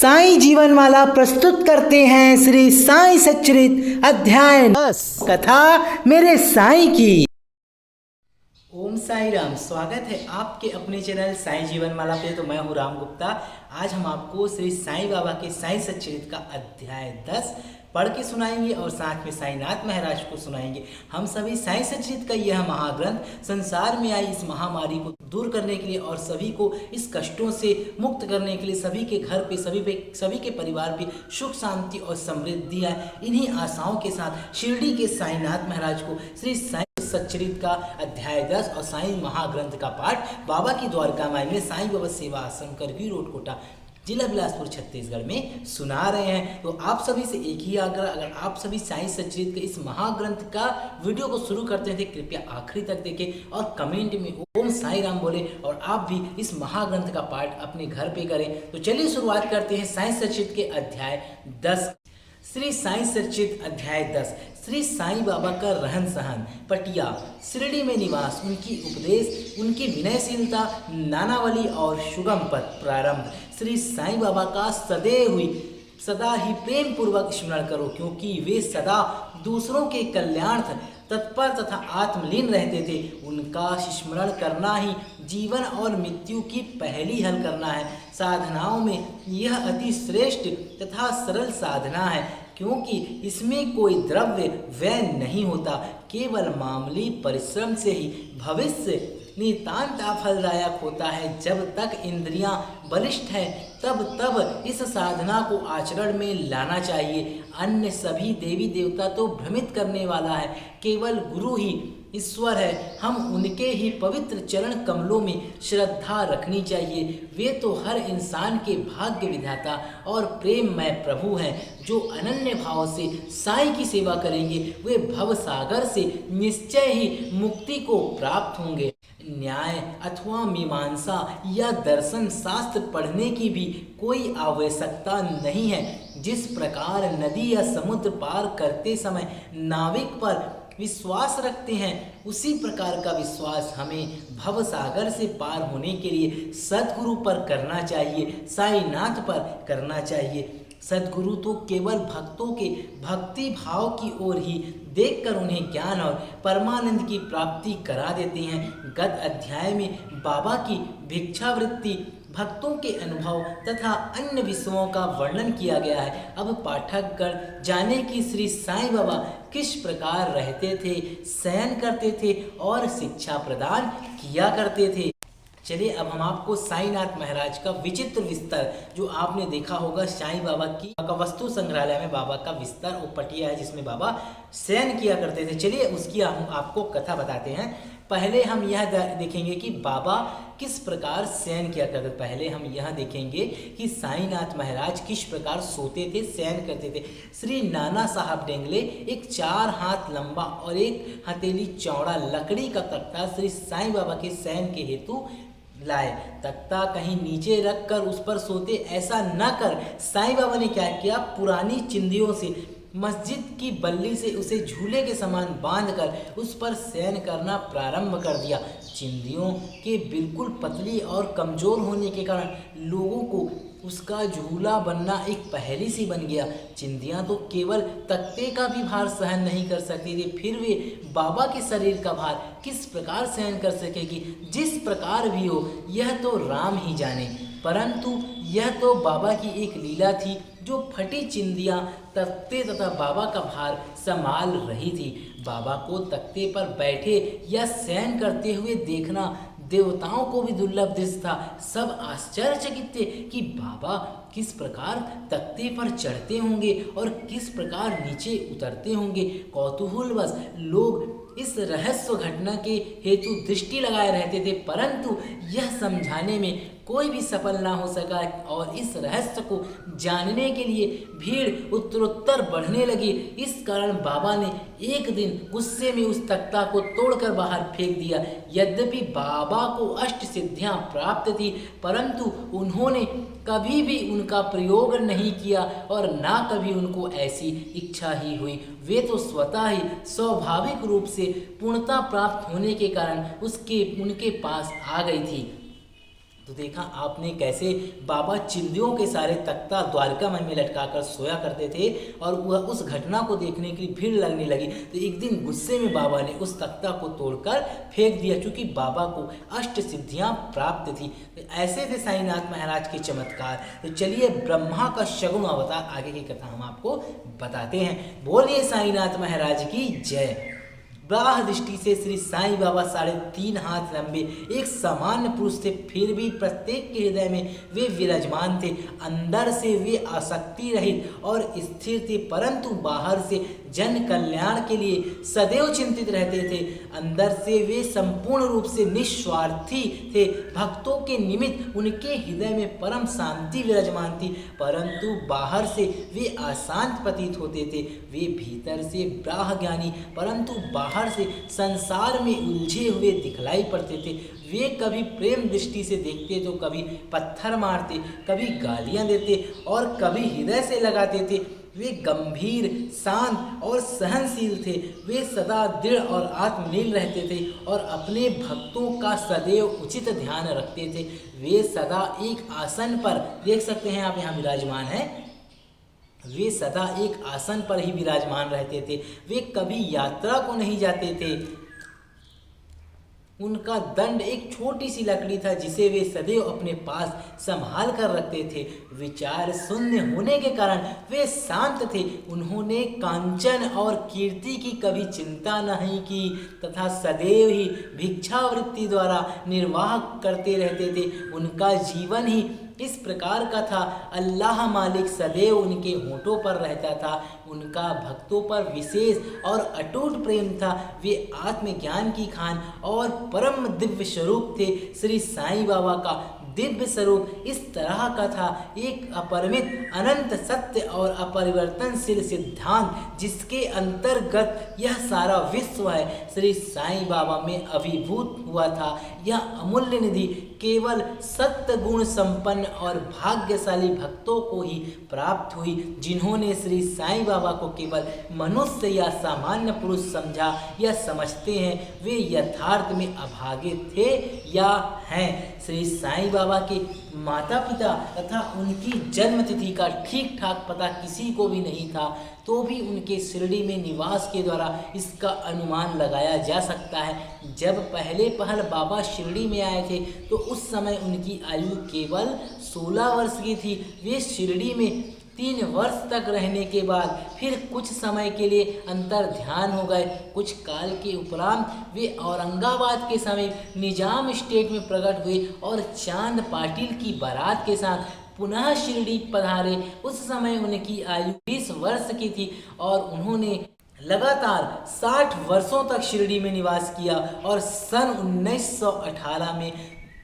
साईं जीवनमाला प्रस्तुत करते हैं श्री साईं सच्चरित अध्याय 10 कथा मेरे साईं की। ओम साई राम। स्वागत है आपके अपने चैनल साईं जीवनमाला पे। तो मैं हूँ राम गुप्ता। आज हम आपको श्री साईं बाबा के साईं सच्चरित का अध्याय 10 पढ़ के सुनाएंगे और साथ में साईनाथ महाराज को सुनाएंगे। हम सभी साईं सच्चरित का यह महाग्रंथ संसार में आई इस महामारी को दूर करने के लिए और सभी को इस कष्टों से मुक्त करने के लिए, सभी के घर पे, सभी के परिवार पे सुख शांति और समृद्धि आए, इन्हीं आशाओं के साथ शिरडी के साईनाथ महाराज को श्री साईं सच्चरित का अध्याय 10 और साईं महाग्रंथ का पाठ बाबा की द्वारका माई में साईं बाबा सेवा आश्रम करवी रोड कोटा, जिला बिलासपुर छत्तीसगढ़ में सुना रहे हैं। तो आप सभी से एक ही आग्रह, अगर आप सभी साईं सच्चरित के इस महाग्रंथ का वीडियो को शुरू करते हैं तो कृपया आखिरी तक देखें और कमेंट में ओम साई राम बोले और आप भी इस महाग्रंथ का पाठ अपने घर पे करें। तो चलिए शुरुआत करते हैं साईं सच्चरित के अध्याय 10। श्री साईं सच्चरित अध्याय 10। श्री साईं बाबा का रहन सहन। पटिया शिरडी में निवास, उनकी उपदेश, उनकी विनयशीलता, नानावली और सुगम पथ। प्रारंभ। श्री साईं बाबा का सदा ही प्रेम पूर्वक स्मरण करो, क्योंकि वे सदा दूसरों के कल्याणार्थ तत्पर तथा आत्मलीन रहते थे। उनका स्मरण करना ही जीवन और मृत्यु की पहली हल करना है। साधनाओं में यह अति श्रेष्ठ तथा सरल साधना है, क्योंकि इसमें कोई द्रव्य व्यय नहीं होता, केवल मामूली परिश्रम से ही भविष्य नितांत फलदायक होता है। जब तक इंद्रियां बलिष्ठ है तब इस साधना को आचरण में लाना चाहिए। अन्य सभी देवी देवता तो भ्रमित करने वाला है, केवल गुरु ही ईश्वर है। हम उनके ही पवित्र चरण कमलों में श्रद्धा रखनी चाहिए। वे तो हर इंसान के भाग्य विधाता और प्रेममय प्रभु हैं। जो अनन्य भाव से साईं की सेवा करेंगे वे भव सागर से निश्चय ही मुक्ति को प्राप्त होंगे। न्याय अथवा मीमांसा या दर्शन शास्त्र पढ़ने की भी कोई आवश्यकता नहीं है। जिस प्रकार नदी या समुद्र पार करते समय नाविक पर विश्वास रखते हैं, उसी प्रकार का विश्वास हमें भव सागर से पार होने के लिए सद्गुरु पर करना चाहिए, साईनाथ पर करना चाहिए। सद्गुरु तो केवल भक्तों के भक्ति भाव की ओर ही देखकर उन्हें ज्ञान और परमानंद की प्राप्ति करा देते हैं। गत अध्याय में बाबा की भिक्षावृत्ति, भक्तों के अनुभव तथा अन्य विषयों का वर्णन किया गया है। अब पाठकगण जाने कि श्री साईं बाबा किस प्रकार रहते थे, शयन करते थे और शिक्षा प्रदान किया करते थे। चलिए अब हम आपको साईनाथ महाराज का विचित्र विस्तर, जो आपने देखा होगा साईं बाबा की वस्तु संग्रहालय में बाबा का विस्तर और पटिया है जिसमें बाबा शयन किया करते थे। चलिए उसकी हम आपको कथा बताते हैं। पहले हम यह देखेंगे कि बाबा किस प्रकार शयन किया करते। पहले हम यह देखेंगे कि साईनाथ महाराज किस प्रकार सोते थे, शयन करते थे। श्री नाना साहब डेंगले एक 4 हाथ लंबा और 1 हथेली चौड़ा लकड़ी का तख्ता श्री साईं बाबा के शयन के हेतु लाए। तख्ता कहीं नीचे रख कर उस पर सोते, ऐसा न कर साईं बाबा ने क्या किया, पुरानी चिंदियों से मस्जिद की बल्ली से उसे झूले के समान बांधकर उस पर शयन करना प्रारंभ कर दिया। चिंदियों के बिल्कुल पतली और कमजोर होने के कारण लोगों को उसका झूला बनना एक पहेली सी बन गया। चिंदियाँ तो केवल तख्ते का भी भार सहन नहीं कर सकती थी, फिर वे बाबा के शरीर का भार किस प्रकार सहन कर सकेगी। जिस प्रकार भी हो यह तो राम ही जाने, परंतु यह तो बाबा की एक लीला थी। जो फटी चिंदियाँ तख्ते तथा बाबा का भार संभाल रही थी। बाबा को तख्ते पर बैठे या शयन करते हुए देखना देवताओं को भी दुर्लभ दृश्य था। सब आश्चर्यचकित थे कि बाबा किस प्रकार तख्ते पर चढ़ते होंगे और किस प्रकार नीचे उतरते होंगे। कौतूहलवश लोग इस रहस्य घटना के हेतु दृष्टि लगाए रहते थे, परंतु यह समझाने में कोई भी सफल ना हो सका और इस रहस्य को जानने के लिए भीड़ उत्तरोत्तर बढ़ने लगी। इस कारण बाबा ने एक दिन गुस्से में उस तख्ता को तोड़कर बाहर फेंक दिया। यद्यपि बाबा को अष्ट सिद्धियां प्राप्त थी, परंतु उन्होंने कभी भी उनका प्रयोग नहीं किया और ना कभी उनको ऐसी इच्छा ही हुई। वे तो स्वतः ही स्वाभाविक रूप से पूर्णता प्राप्त होने के कारण उनके पास आ गई थी। तो देखा आपने कैसे बाबा चिंदियों के सारे तख्ता द्वारका में लटकाकर सोया करते थे और वह उस घटना को देखने की भीड़ लगने लगी। तो एक दिन गुस्से में बाबा ने उस तख्ता को तोड़कर फेंक दिया, क्योंकि बाबा को अष्ट सिद्धियां प्राप्त थी। तो ऐसे थे साईनाथ महाराज के चमत्कार। तो चलिए ब्रह्मा का शगुन अवतार आगे की कथा हम आपको बताते हैं। बोलिए साईनाथ महाराज की जय। ब्राह दृष्टि से श्री साईं बाबा 3.5 हाथ लंबे एक सामान्य पुरुष थे, फिर भी प्रत्येक के हृदय में वे विराजमान थे। अंदर से वे आसक्ति रहित और स्थिर थे, परंतु बाहर से जन कल्याण के लिए सदैव चिंतित रहते थे। अंदर से वे संपूर्ण रूप से निस्वार्थी थे। भक्तों के निमित्त उनके हृदय में परम शांति विराजमान थी, परंतु बाहर से वे अशांत प्रतीत होते थे। वे भीतर से ब्राह ज्ञानी परंतु बाहर से संसार में उलझे हुए दिखलाई पड़ते थे। वे कभी प्रेम दृष्टि से देखते तो कभी पत्थर मारते, कभी गालियां देते और कभी हृदय से लगाते थे। वे गंभीर, शांत और सहनशील थे। वे सदा दृढ़ और आत्मलीन रहते थे और अपने भक्तों का सदैव उचित ध्यान रखते थे। वे सदा एक आसन पर, देख सकते हैं आप यहाँ विराजमान हैं, वे सदा एक आसन पर ही विराजमान रहते थे। वे कभी यात्रा को नहीं जाते थे। उनका दंड एक छोटी सी लकड़ी था जिसे वे सदैव अपने पास संभाल कर रखते थे। विचार शून्य होने के कारण वे शांत थे। उन्होंने कांचन और कीर्ति की कभी चिंता नहीं की तथा सदैव ही भिक्षावृत्ति द्वारा निर्वाह करते रहते थे। उनका जीवन ही इस प्रकार का था। अल्लाह मालिक सदैव उनके होठों पर रहता था। उनका भक्तों पर विशेष और अटूट प्रेम था। वे आत्मज्ञान की खान और परम दिव्य स्वरूप थे। श्री साईं बाबा का दिव्य स्वरूप इस तरह का था, एक अपरिमित अनंत सत्य और अपरिवर्तनशील सिद्धांत जिसके अंतर्गत यह सारा विश्व है, श्री साईं बाबा में अभिभूत हुआ था। यह अमूल्य निधि केवल सत्य गुण संपन्न और भाग्यशाली भक्तों को ही प्राप्त हुई, जिन्होंने श्री साईं बाबा को केवल मनुष्य या सामान्य पुरुष समझा या समझते हैं। वे यथार्थ में अभागे थे या हैं। श्री साईं बाबा के माता पिता तथा उनकी जन्म तिथि का ठीक ठाक पता किसी को भी नहीं था, तो भी उनके शिरडी में निवास के द्वारा इसका अनुमान लगाया जा सकता है। जब पहले पहल बाबा शिरडी में आए थे तो उस समय उनकी आयु केवल 16 वर्ष की थी। वे शिरडी में 3 वर्ष तक रहने के बाद फिर कुछ समय के लिए अंतर ध्यान हो गए। कुछ काल के उपरांत वे औरंगाबाद के समीप निजाम स्टेट में प्रकट हुए और चांद पाटिल की बारात के साथ पुनः शिरडी पधारे। उस समय उनकी आयु 20 वर्ष की थी और उन्होंने लगातार 60 वर्षों तक शिरडी में निवास किया और सन 1918 में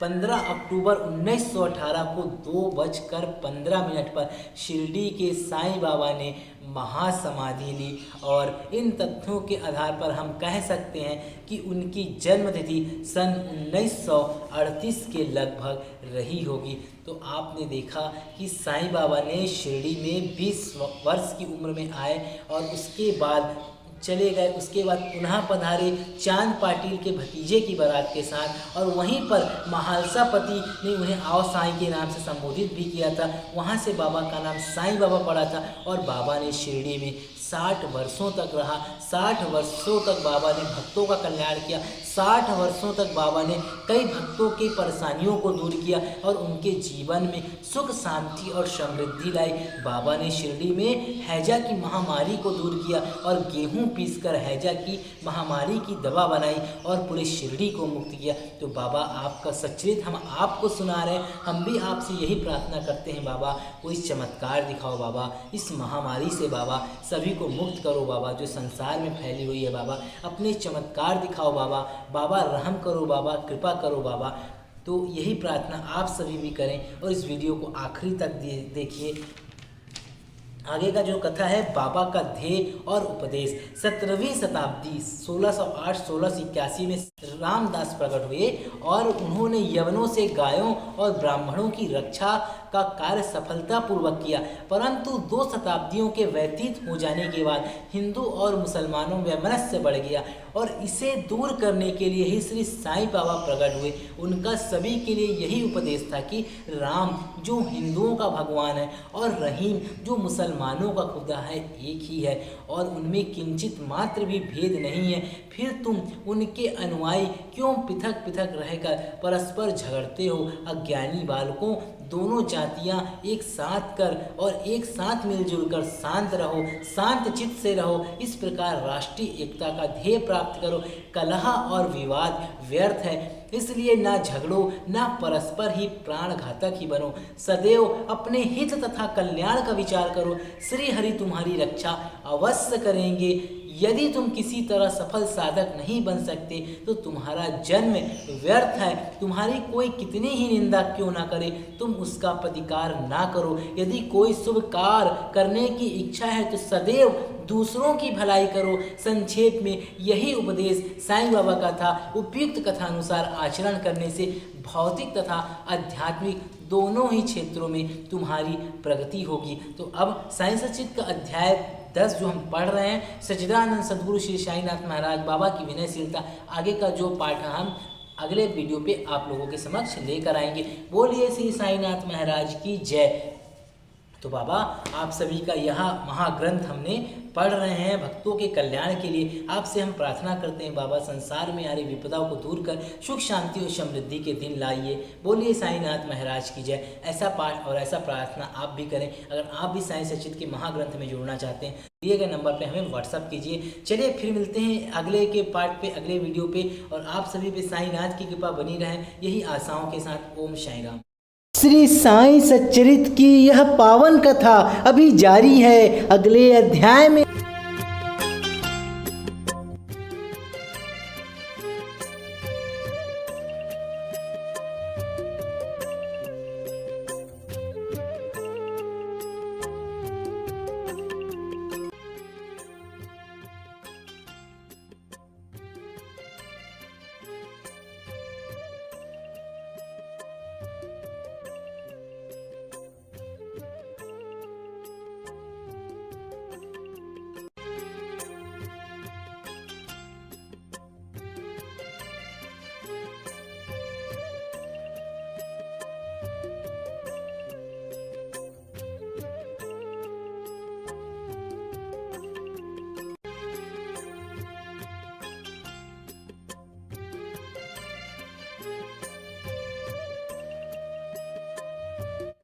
15 अक्टूबर 1918 को 2:15 पर शिरडी के साईं बाबा ने महासमाधि ली। और इन तथ्यों के आधार पर हम कह सकते हैं कि उनकी जन्म तिथि सन 1938 के लगभग रही होगी। तो आपने देखा कि साईं बाबा ने शिरडी में 20 वर्ष की उम्र में आए और उसके बाद चले गए। उसके बाद पुनः पधारे चांद पाटिल के भतीजे की बारात के साथ और वहीं पर महालसा पति ने उन्हें आओ साईं के नाम से संबोधित भी किया था। वहाँ से बाबा का नाम साईं बाबा पड़ा था और बाबा ने शिरडी में 60 वर्षों तक रहा। 60 वर्षों तक बाबा ने भक्तों का कल्याण किया। 60 वर्षों तक बाबा ने कई भक्तों की परेशानियों को दूर किया और उनके जीवन में सुख शांति और समृद्धि लाई। बाबा ने शिरडी में हैजा की महामारी को दूर किया और गेहूं पीसकर हैजा की महामारी की दवा बनाई और पूरे शिरडी को मुक्त किया। तो बाबा आपका सच्चरित हम आपको सुना रहे हैं। हम भी आपसे यही प्रार्थना करते हैं, बाबा कोई चमत्कार दिखाओ बाबा, इस महामारी से बाबा सभी को मुक्त करो बाबा, जो संसार में फैली हुई है बाबा, अपने चमत्कार दिखाओ बाबा, बाबा रहम करो बाबा, कृपा करो बाबा। तो यही प्रार्थना आप सभी भी करें और इस वीडियो को आखिरी तक देखिए। आगे का जो कथा है बाबा का ध्येय और उपदेश। 17वीं शताब्दी 1608-1681 में रामदास प्रकट हुए और उन्होंने यवनों से गायों और ब्राह्मणों की रक्षा का कार्य सफलतापूर्वक किया, परंतु 2 शताब्दियों के व्यतीत हो जाने के बाद हिंदू और मुसलमानों में वैमनस्य बढ़ गया और इसे दूर करने के लिए ही श्री साईं बाबा प्रकट हुए। उनका सभी के लिए यही उपदेश था कि राम जो हिंदुओं का भगवान है और रहीम जो मुसलमानों का खुदा है एक ही है और उनमें किंचित मात्र भी भेद नहीं है। फिर तुम उनके अनुयायी क्यों पृथक पृथक रहकर परस्पर झगड़ते हो? अज्ञानी बालकों, दोनों जातियां एक साथ कर और एक साथ मिलजुल कर शांत रहो, शांत चित्त से रहो। इस प्रकार राष्ट्रीय एकता का ध्येय प्राप्त करो। कलह और विवाद व्यर्थ है, इसलिए ना झगड़ो ना परस्पर ही प्राणघातक ही बनो। सदैव अपने हित तथा कल्याण का विचार करो। श्री हरि तुम्हारी रक्षा अवश्य करेंगे। यदि तुम किसी तरह सफल साधक नहीं बन सकते तो तुम्हारा जन्म व्यर्थ है। तुम्हारी कोई कितनी ही निंदा क्यों ना करे, तुम उसका प्रतिकार ना करो। यदि कोई शुभ कार्य करने की इच्छा है तो सदैव दूसरों की भलाई करो। संक्षेप में यही उपदेश साईं बाबा का था। उपयुक्त कथानुसार आचरण करने से भौतिक तथा आध्यात्मिक दोनों ही क्षेत्रों में तुम्हारी प्रगति होगी। तो अब साईं सच्चित का अध्याय 10 जो हम पढ़ रहे हैं, सच्चिदानंद सद्गुरु श्री साईनाथ महाराज बाबा की विनयशीलता, आगे का जो पाठ हम अगले वीडियो पे आप लोगों के समक्ष लेकर आएंगे। बोलिए श्री साईनाथ महाराज की जय। तो बाबा आप सभी का यह महाग्रंथ हमने पढ़ रहे हैं भक्तों के कल्याण के लिए। आपसे हम प्रार्थना करते हैं बाबा संसार में आ रही विपदाओं को दूर कर सुख शांति और समृद्धि के दिन लाइए। बोलिए साईनाथ महाराज की जय। ऐसा पाठ और ऐसा प्रार्थना आप भी करें। अगर आप भी साईं सच्चित के महाग्रंथ में जुड़ना चाहते हैं दिए गए नंबर पे हमें व्हाट्सअप कीजिए। चलिए फिर मिलते हैं अगले के पार्ट पे, अगले वीडियो पे, और आप सभी पे साईनाथ की कृपा बनी रहे, यही आशाओं के साथ। ओम साई राम। श्री साईं सच्चरित की यह पावन कथा अभी जारी है। अगले अध्याय में